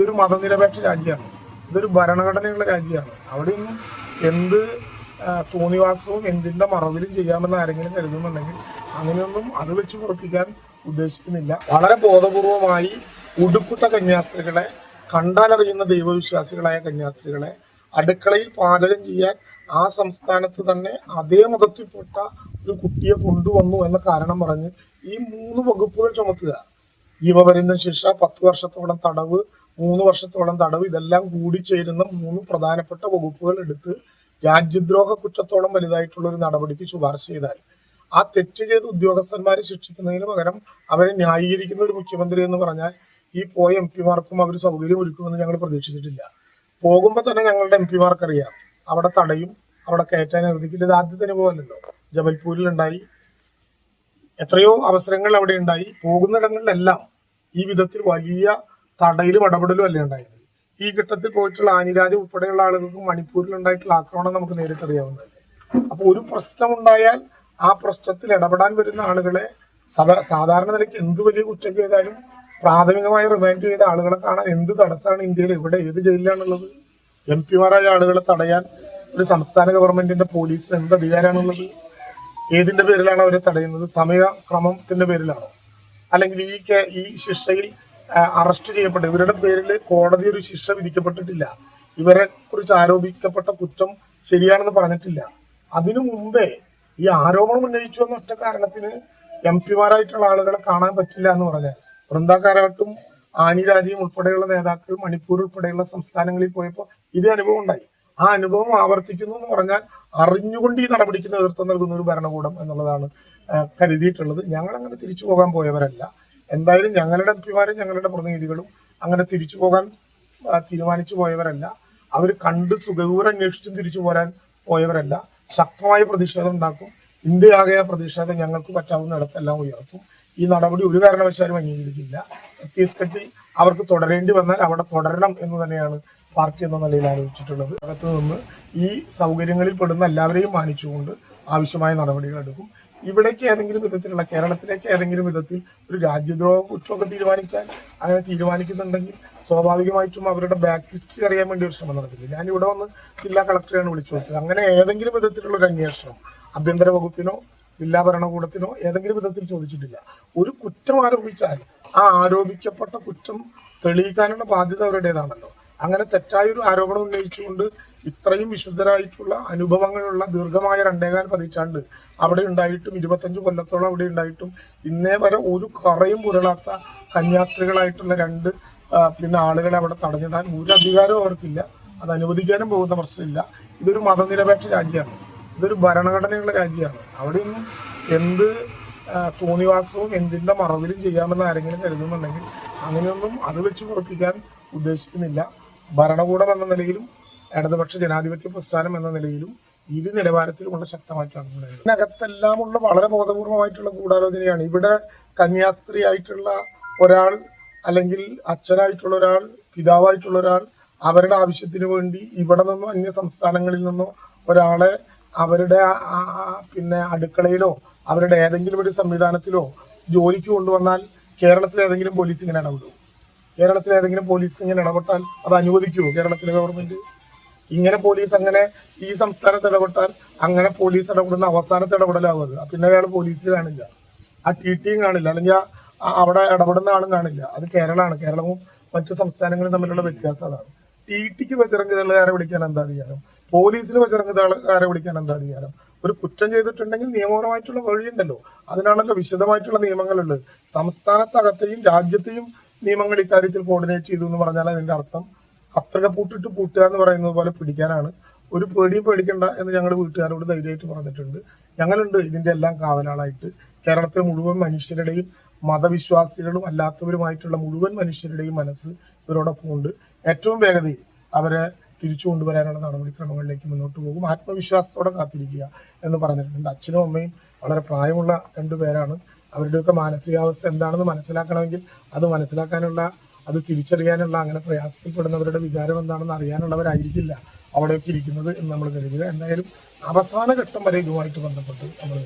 ഇതൊരു മതനിരപേക്ഷ രാജ്യമാണ്, ഇതൊരു ഭരണഘടനയുള്ള രാജ്യമാണ്. അവിടെയൊന്നും എന്ത് തോന്നിവാസവും എന്തിൻ്റെ മറവിലും ചെയ്യാമെന്ന് ആരെങ്കിലും കരുതുന്നുണ്ടെങ്കിൽ അങ്ങനെയൊന്നും അത് വെച്ച് ഉറപ്പിക്കാൻ ഉദ്ദേശിക്കുന്നില്ല. വളരെ ബോധപൂർവമായി ഉടുക്കുട്ട കന്യാസ്ത്രീകളെ, കണ്ടാലറിയുന്ന ദൈവവിശ്വാസികളായ കന്യാസ്ത്രീകളെ അടുക്കളയിൽ പാചകം ചെയ്യാൻ ആ സംസ്ഥാനത്ത് തന്നെ അതേ മതത്തിൽപ്പെട്ട ഒരു കുട്ടിയെ കൊണ്ടുവന്നു എന്ന കാരണം പറഞ്ഞ് ഈ 3 വകുപ്പുകൾ ചുമത്തുക. ജീവപര്യന്തം ശിക്ഷ, 10 വർഷത്തോളം തടവ്, 3 വർഷത്തോളം തടവ്, ഇതെല്ലാം കൂടി ചേരുന്ന 3 പ്രധാനപ്പെട്ട വകുപ്പുകൾ എടുത്ത് രാജ്യദ്രോഹ കുറ്റത്തോളം വലുതായിട്ടുള്ള ഒരു നടപടിക്ക് ശുപാർശ ചെയ്താൽ ആ തെറ്റ് ചെയ്ത ഉദ്യോഗസ്ഥന്മാരെ ശിക്ഷിക്കുന്നതിന് പകരം അവരെ ന്യായീകരിക്കുന്ന ഒരു മുഖ്യമന്ത്രി എന്ന് പറഞ്ഞാൽ ഈ പോയ MP-മാർക്കും അവർ സൗകര്യം ഒരുക്കുമെന്ന് ഞങ്ങൾ പ്രതീക്ഷിച്ചിട്ടില്ല. പോകുമ്പോൾ തന്നെ ഞങ്ങളുടെ MP-മാർക്ക് അറിയാം, അവിടെ തടയും, അവിടെ കയറ്റാൻ അനുവദിക്കില്ല. ഇത് ആദ്യത്തെ അനുഭവമല്ലല്ലോ. ജബൽപൂരിൽ ഉണ്ടായി, എത്രയോ അവസരങ്ങൾ അവിടെ ഉണ്ടായി. പോകുന്നിടങ്ങളിലെല്ലാം ഈ വിധത്തിൽ വലിയ തടയിലും ഇടപെടലും അല്ലേ ഉണ്ടായത്. ഈ ഘട്ടത്തിൽ പോയിട്ടുള്ള ആനിരാജ ഉൾപ്പെടെയുള്ള ആളുകൾക്ക് മണിപ്പൂരിൽ ഉണ്ടായിട്ടുള്ള ആക്രമണം നമുക്ക് നേരിട്ടറിയാവുന്നതല്ലേ. അപ്പോൾ ഒരു പ്രശ്നമുണ്ടായാൽ ആ പ്രശ്നത്തിൽ ഇടപെടാൻ വരുന്ന ആളുകളെ സാധാരണ നിലയ്ക്ക് എന്ത് വലിയ കുറ്റം ചെയ്താലും പ്രാഥമികമായി റിമാൻഡ് ചെയ്ത ആളുകളെ കാണാൻ എന്ത് തടസ്സമാണ് ഇന്ത്യയിൽ? ഇവിടെ ഏത് ജയിലിലാണുള്ളത്? MP-മാരായ ആളുകളെ തടയാൻ ഒരു സംസ്ഥാന ഗവൺമെന്റിന്റെ പോലീസിന് എന്ത് അധികാരമാണുള്ളത്? ഏതിന്റെ പേരിലാണ് അവരെ തടയുന്നത്? സമയക്രമത്തിന്റെ പേരിലാണോ? അല്ലെങ്കിൽ ഈ ശിക്ഷയിൽ അറസ്റ്റ് ചെയ്യപ്പെട്ട ഇവരുടെ പേരിൽ കോടതി ഒരു ശിക്ഷ വിധിക്കപ്പെട്ടിട്ടില്ല. ഇവരെ കുറിച്ച് ആരോപിക്കപ്പെട്ട കുറ്റം ശരിയാണെന്ന് പറഞ്ഞിട്ടില്ല. അതിനു മുമ്പേ ഈ ആരോപണം ഉന്നയിച്ചു എന്ന ഒറ്റ കാരണത്തിന് MP-മാരായിട്ടുള്ള ആളുകളെ കാണാൻ പറ്റില്ല എന്ന് പറഞ്ഞാൽ, വൃന്ദാകാരാട്ടും ആനിരാജയും ഉൾപ്പെടെയുള്ള നേതാക്കൾ മണിപ്പൂർ ഉൾപ്പെടെയുള്ള സംസ്ഥാനങ്ങളിൽ പോയപ്പോൾ ഇതേ അനുഭവം ഉണ്ടായി. ആ അനുഭവം ആവർത്തിക്കുന്നു എന്ന് പറഞ്ഞാൽ അറിഞ്ഞുകൊണ്ട് ഈ നടപടിക്ക് നേതൃത്വം നൽകുന്ന ഒരു ഭരണകൂടം എന്നുള്ളതാണ് കരുതിയിട്ടുള്ളത്. ഞങ്ങൾ അങ്ങനെ തിരിച്ചു പോകാൻ പോയവരല്ല. എന്തായാലും ഞങ്ങളുടെ MP-മാരും ഞങ്ങളുടെ പ്രതിനിധികളും അങ്ങനെ തിരിച്ചു പോകാൻ തീരുമാനിച്ചു പോയവരല്ല. അവർ കണ്ട് സുഖകൂരം അന്വേഷിച്ചും തിരിച്ചു പോരാൻ പോയവരല്ല. ശക്തമായ പ്രതിഷേധം ഉണ്ടാക്കും. ഇന്ത്യയാകെ ആ പ്രതിഷേധം ഞങ്ങൾക്ക് പറ്റാവുന്ന ഇടത്തെല്ലാം ഉയർത്തും. ഈ നടപടി ഒരു കാരണവശാലും അംഗീകരിക്കില്ല. ഛത്തീസ്ഗഡിൽ അവർക്ക് തുടരേണ്ടി വന്നാൽ അവിടെ തുടരണം എന്ന് തന്നെയാണ് പാർട്ടി എന്ന നിലയിൽ ആലോചിച്ചിട്ടുള്ളത്. അകത്ത് നിന്ന് ഈ സൗകര്യങ്ങളിൽ പെടുന്ന എല്ലാവരെയും മാനിച്ചുകൊണ്ട് ആവശ്യമായ നടപടികൾ എടുക്കും. ഇവിടേക്ക് ഏതെങ്കിലും വിധത്തിലുള്ള കേരളത്തിലേക്ക് ഏതെങ്കിലും വിധത്തിൽ ഒരു രാജ്യദ്രോഹ കുറ്റമൊക്കെ തീരുമാനിച്ചാൽ, അങ്ങനെ തീരുമാനിക്കുന്നുണ്ടെങ്കിൽ സ്വാഭാവികമായിട്ടും അവരുടെ ബാക്ക് ഹിസ്റ്ററി അറിയാൻ വേണ്ടി ഒരു ശ്രമം നടക്കില്ല. ഞാൻ ഇവിടെ വന്ന് ജില്ലാ കളക്ടറെയാണ് വിളിച്ചു വെച്ചത്. അങ്ങനെ ഏതെങ്കിലും വിധത്തിലുള്ള ഒരു അന്വേഷണം ആഭ്യന്തര വകുപ്പിനോ ജില്ലാ ഭരണകൂടത്തിനോ ഏതെങ്കിലും വിധത്തിൽ ചോദിച്ചിട്ടില്ല. ഒരു കുറ്റം ആരോപിച്ചാൽ ആ ആരോപിക്കപ്പെട്ട കുറ്റം തെളിയിക്കാനുള്ള ബാധ്യത അവരുടേതാണല്ലോ. അങ്ങനെ തെറ്റായൊരു ആരോപണം ഉന്നയിച്ചുകൊണ്ട് ഇത്രയും വിശുദ്ധരായിട്ടുള്ള അനുഭവങ്ങളുള്ള ദീർഘമായ 2.25 പതിറ്റാണ്ട് അവിടെ ഉണ്ടായിട്ടും 25 കൊല്ലത്തോളം അവിടെ ഉണ്ടായിട്ടും ഇന്നേ വരെ ഒരു കറയും പുരളാത്ത കന്യാസ്ത്രീകളായിട്ടുള്ള 2 ആളുകളെ അവിടെ തടഞ്ഞിടാൻ ഒരു അധികാരവും അവർക്കില്ല. അത് അനുവദിക്കാനും പോകുന്ന പ്രശ്നമില്ല. ഇതൊരു മതനിരപേക്ഷ രാജ്യമാണ്, ഇതൊരു ഭരണഘടനയുള്ള രാജ്യമാണ്. അവിടെയൊന്നും എന്ത് തോന്നിവാസവും എന്തിൻ്റെ മറവിലും ചെയ്യാമെന്ന് ആരെങ്കിലും കരുതുന്നുണ്ടെങ്കിൽ അങ്ങനെയൊന്നും അത് വെച്ച് ഉറപ്പിക്കാൻ ഉദ്ദേശിക്കുന്നില്ല. ഭരണകൂടം എന്ന നിലയിലും ഇടതുപക്ഷ ജനാധിപത്യ പ്രസ്ഥാനം എന്ന നിലയിലും ഇരു നിലവാരത്തിലുമുള്ള ശക്തമായിട്ടാണ് ഇതിനകത്തെല്ലാമുള്ള വളരെ ബോധപൂർവമായിട്ടുള്ള ഗൂഢാലോചനയാണ്. ഇവിടെ കന്യാസ്ത്രീ ആയിട്ടുള്ള ഒരാൾ, അല്ലെങ്കിൽ അച്ഛനായിട്ടുള്ള ഒരാൾ, പിതാവായിട്ടുള്ള ഒരാൾ അവരുടെ ആവശ്യത്തിന് വേണ്ടി ഇവിടെ നിന്നോ അന്യ സംസ്ഥാനങ്ങളിൽ നിന്നോ ഒരാളെ അവരുടെ അടുക്കളയിലോ അവരുടെ ഏതെങ്കിലും ഒരു സംവിധാനത്തിലോ ജോലിക്ക് കൊണ്ടുവന്നാൽ കേരളത്തിലെ ഏതെങ്കിലും പോലീസ് ഇങ്ങനെ ഇടപെടും? കേരളത്തിലെ ഏതെങ്കിലും പോലീസ് ഇങ്ങനെ ഇടപെട്ടാൽ അത് അനുവദിക്കുമോ കേരളത്തിലെ ഗവൺമെന്റ്? ഇങ്ങനെ പോലീസ് അങ്ങനെ ഈ സംസ്ഥാനത്ത് ഇടപെട്ടാൽ അങ്ങനെ പോലീസ് ഇടപെടുന്ന അവസാനത്തെ ഇടപെടലാവും അത്. പിന്നെ അയാൾ പോലീസിൽ കാണില്ല, ആ TTയും കാണില്ല, അല്ലെങ്കിൽ അവിടെ ഇടപെടുന്ന ആളും കാണില്ല. അത് കേരളമാണ്. കേരളവും മറ്റു സംസ്ഥാനങ്ങളും തമ്മിലുള്ള വ്യത്യാസം അതാണ്. TTക്ക് ബജറംഗ് ദളുകാരെ വിളിക്കാൻ എന്താ അധികാരം? പോലീസിന് ബജറംഗ് ദളുകാരെ വിളിക്കാൻ എന്താ അധികാരം? ഒരു കുറ്റം ചെയ്തിട്ടുണ്ടെങ്കിൽ നിയമപരമായിട്ടുള്ള വഴിയുണ്ടല്ലോ. അതിനാണല്ലോ വിശദമായിട്ടുള്ള നിയമങ്ങളുള്ളത്. സംസ്ഥാനത്തകത്തെയും രാജ്യത്തെയും നിയമങ്ങൾ ഇക്കാര്യത്തിൽ കോർഡിനേറ്റ് ചെയ്തു എന്ന് പറഞ്ഞാൽ അതിന്റെ അർത്ഥം കത്രിക പൂട്ടിട്ട് പൂട്ടുക എന്ന് പറയുന്നത് പോലെ പിടിക്കാനാണ്. ഒരു പേടിയും പേടിക്കണ്ട എന്ന് ഞങ്ങൾ വീട്ടുകാരോട് ധൈര്യമായിട്ട് പറഞ്ഞിട്ടുണ്ട്. ഞങ്ങളുണ്ട് ഇതിന്റെ എല്ലാം കാവലാളായിട്ട്. കേരളത്തിലെ മുഴുവൻ മനുഷ്യരുടെയും മതവിശ്വാസികളും അല്ലാത്തവരുമായിട്ടുള്ള മുഴുവൻ മനുഷ്യരുടെയും മനസ്സ് ഇവരോടൊപ്പം ഉണ്ട്. ഏറ്റവും വേഗതയിൽ അവരെ തിരിച്ചു കൊണ്ടുവരാനുള്ള നടപടിക്രമങ്ങളിലേക്ക് മുന്നോട്ട് പോകും. ആത്മവിശ്വാസത്തോടെ കാത്തിരിക്കുക എന്ന് പറഞ്ഞിട്ടുണ്ട്. അച്ഛനും അമ്മയും വളരെ പ്രായമുള്ള 2 പേരാണ്. അവരുടെയൊക്കെ മാനസികാവസ്ഥ എന്താണെന്ന് മനസ്സിലാക്കണമെങ്കിൽ അത് മനസ്സിലാക്കാനുള്ള, അത് തിരിച്ചറിയാനുള്ള, അങ്ങനെ പ്രയാസത്തിൽപ്പെടുന്നവരുടെ വികാരം എന്താണെന്ന് അറിയാനുള്ളവരായിരിക്കില്ല അവിടെയൊക്കെ ഇരിക്കുന്നത് എന്ന് നമ്മൾ കരുതുക. എന്തായാലും അവസാന ഘട്ടം വരെ ഇതുമായിട്ട് ബന്ധപ്പെട്ട് നമ്മൾ